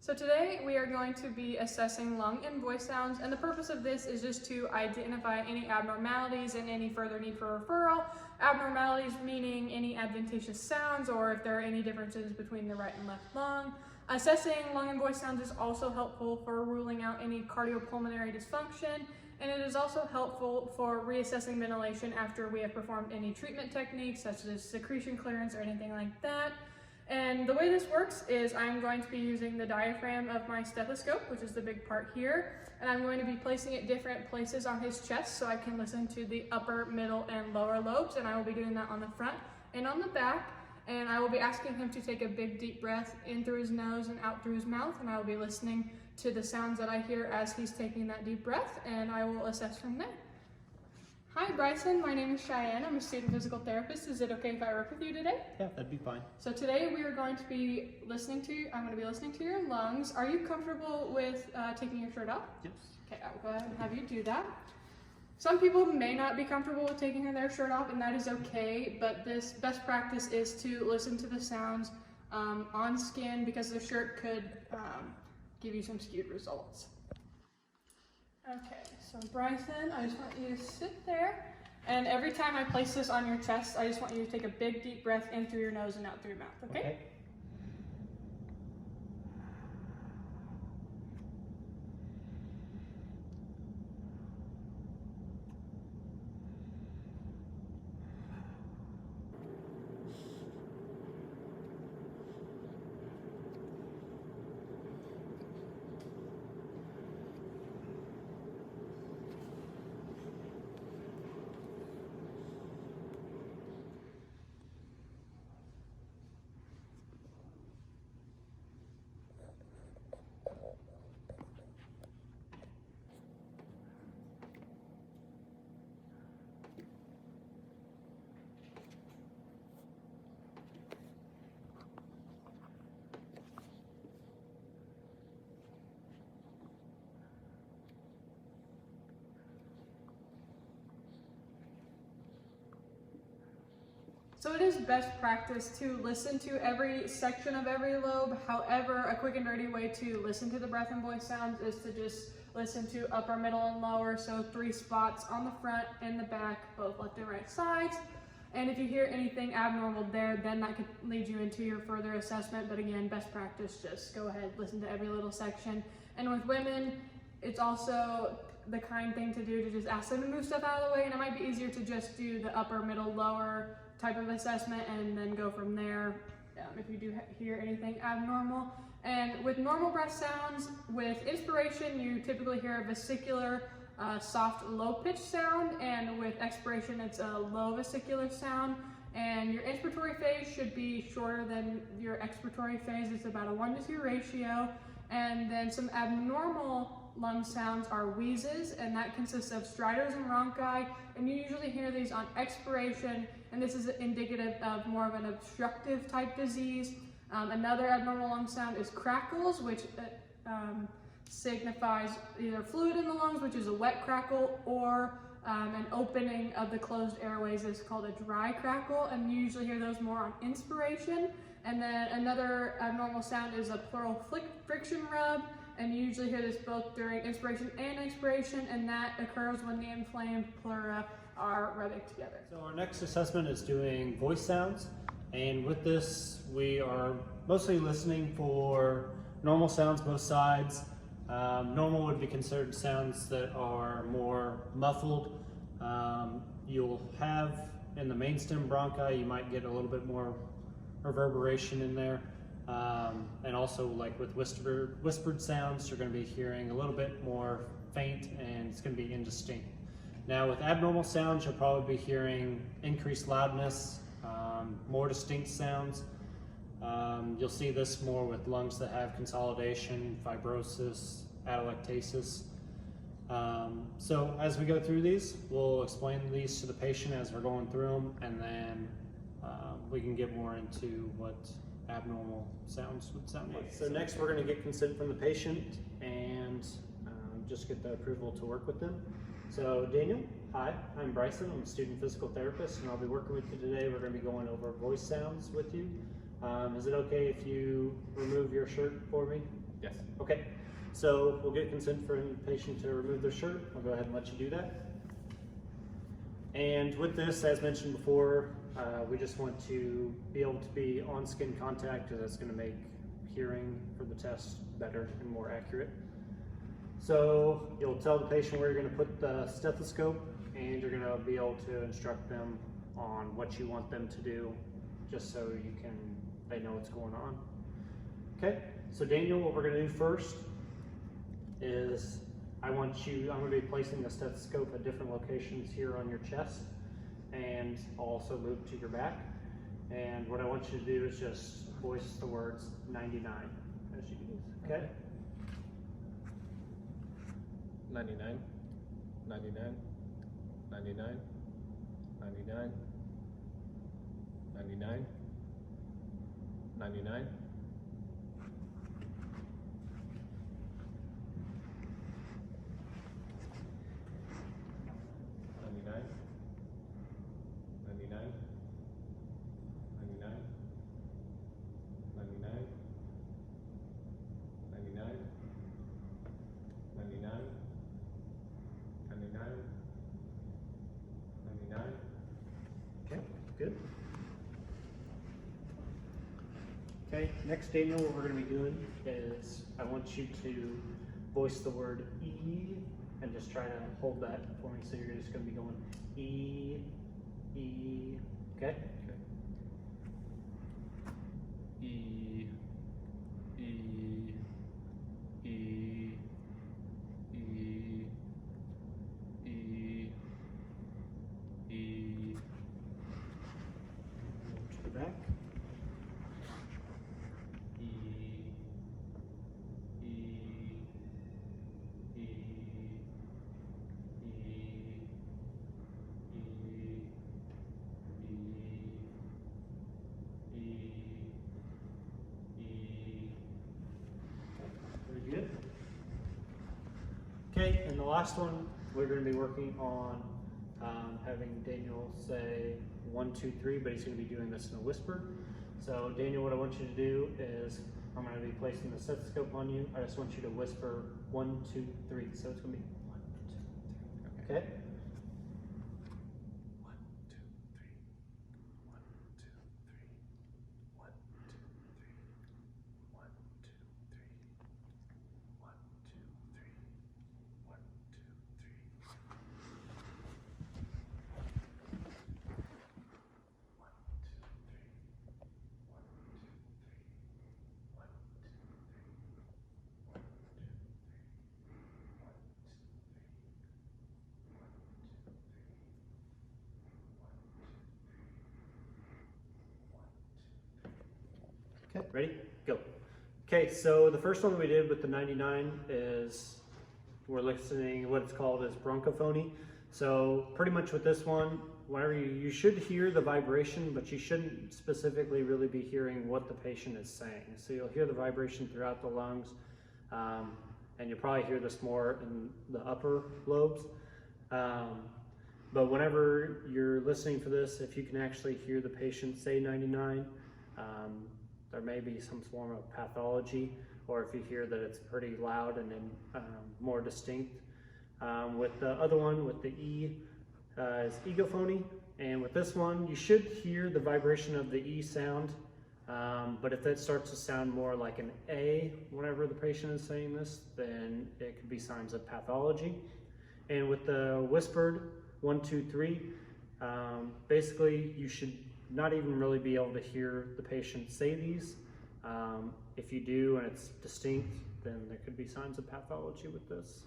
So today we are going to be assessing lung and voice sounds, and the purpose of this is just to identify any abnormalities and any further need for referral. Abnormalities meaning any adventitious sounds or if there are any differences between the right and left lung. Assessing lung and voice sounds is also helpful for ruling out any cardiopulmonary dysfunction, and it is also helpful for reassessing ventilation after we have performed any treatment techniques such as secretion clearance or anything like that. And the way this works is I'm going to be using the diaphragm of my stethoscope, which is the big part here, and I'm going to be placing it different places on his chest so I can listen to the upper, middle, and lower lobes, and I will be doing that on the front and on the back. And I will be asking him to take a big deep breath in through his nose and out through his mouth, and I will be listening to the sounds that I hear as he's taking that deep breath, and I will assess from there. Hi Bryson, my name is Cheyenne. I'm a student physical therapist. Is it okay if I work with you today? Yeah, that'd be fine. So today we are going to be listening to your lungs. Are you comfortable with taking your shirt off? Yes. Okay, I'll go ahead and have you do that. Some people may not be comfortable with taking their shirt off, and that is okay, but this best practice is to listen to the sounds on skin, because the shirt could give you some skewed results. Okay, so Bryson, I just want you to sit there, and every time I place this on your chest, I just want you to take a big deep breath in through your nose and out through your mouth, okay? So it is best practice to listen to every section of every lobe. However, a quick and dirty way to listen to the breath and voice sounds is to just listen to upper, middle, and lower. So 3 spots on the front and the back, both left and right sides. And if you hear anything abnormal there, then that could lead you into your further assessment. But again, best practice, just go ahead, listen to every little section. And with women, it's also the kind thing to do to just ask them to move stuff out of the way, and it might be easier to just do the upper, middle, lower type of assessment and then go from there if you do hear anything abnormal. And with normal breath sounds, with inspiration, you typically hear a vesicular, soft, low-pitched sound, and with expiration, it's a low vesicular sound. And your inspiratory phase should be shorter than your expiratory phase. It's about a 1-to-2 ratio. And then some abnormal lung sounds are wheezes, and that consists of stridors and rhonchi, and you usually hear these on expiration, and this is indicative of more of an obstructive type disease. Another abnormal lung sound is crackles, which signifies either fluid in the lungs, which is a wet crackle, or an opening of the closed airways is called a dry crackle, and you usually hear those more on inspiration. And then another abnormal sound is a pleural friction rub, and you usually hear this both during inspiration and expiration, and that occurs when the inflamed pleura are rubbing together. So our next assessment is doing voice sounds, and with this we are mostly listening for normal sounds both sides. Normal would be considered sounds that are more muffled. You'll have in the mainstem bronchi, you might get a little bit more reverberation in there. And also, like with whispered sounds, you're going to be hearing a little bit more faint, and it's going to be indistinct. Now with abnormal sounds, you'll probably be hearing increased loudness, more distinct sounds. You'll see this more with lungs that have consolidation, fibrosis, atelectasis. So as we go through these, we'll explain these to the patient as we're going through them, and then we can get more into what abnormal sounds would sound like. So next we're going to get consent from the patient and just get the approval to work with them. So Daniel, hi, I'm Bryson. I'm a student physical therapist, and I'll be working with you today. We're going to be going over voice sounds with you. Is it okay if you remove your shirt for me? Yes. Okay, so we'll get consent for the patient to remove their shirt. I'll go ahead and let you do that. And with this, as mentioned before, we just want to be able to be on skin contact, because that's going to make hearing for the test better and more accurate. So you'll tell the patient where you're going to put the stethoscope, and you're going to be able to instruct them on what you want them to do, just so they know what's going on. Okay, so Daniel, what we're going to do first is I'm going to be placing the stethoscope at different locations here on your chest, and I'll also move to your back. And what I want you to do is just voice the words 99 as you do this, okay? 99, 99, 99, 99, 99, 99. 99. Okay, good. Okay, next, Daniel, what we're going to be doing is I want you to voice the word E and just try to hold that for me. So you're just going to be going E, E, okay? E, E, E, E, E, E. To the back. E, E, E, Very good. Okay, and the last one, we're going to be working on having Daniel say 1, 2, 3, but he's going to be doing this in a whisper. So Daniel, what I want you to do is I'm going to be placing the stethoscope on you. I just want you to whisper 1, 2, 3. So it's going to be 1, 2, 3. Okay? 1, 2, 3. 1, 2, 3. 1, 2, 3. 1, 2, 3. 1, 2, 3. 1, 2, 3. Okay, ready? Go. Okay, so the first one we did with the 99 is we're listening, what it's called is bronchophony. So pretty much with this one, whenever you should hear the vibration, but you shouldn't specifically really be hearing what the patient is saying. So you'll hear the vibration throughout the lungs, and you'll probably hear this more in the upper lobes. But whenever you're listening for this, if you can actually hear the patient say 99, there may be some form of pathology, or if you hear that it's pretty loud and then more distinct. With the other one, with the E, is egophony, and with this one, you should hear the vibration of the E sound, but if that starts to sound more like an A whenever the patient is saying this, then it could be signs of pathology. And with the whispered 1, 2, 3, basically you should not even really be able to hear the patient say these. If you do and it's distinct, then there could be signs of pathology with this.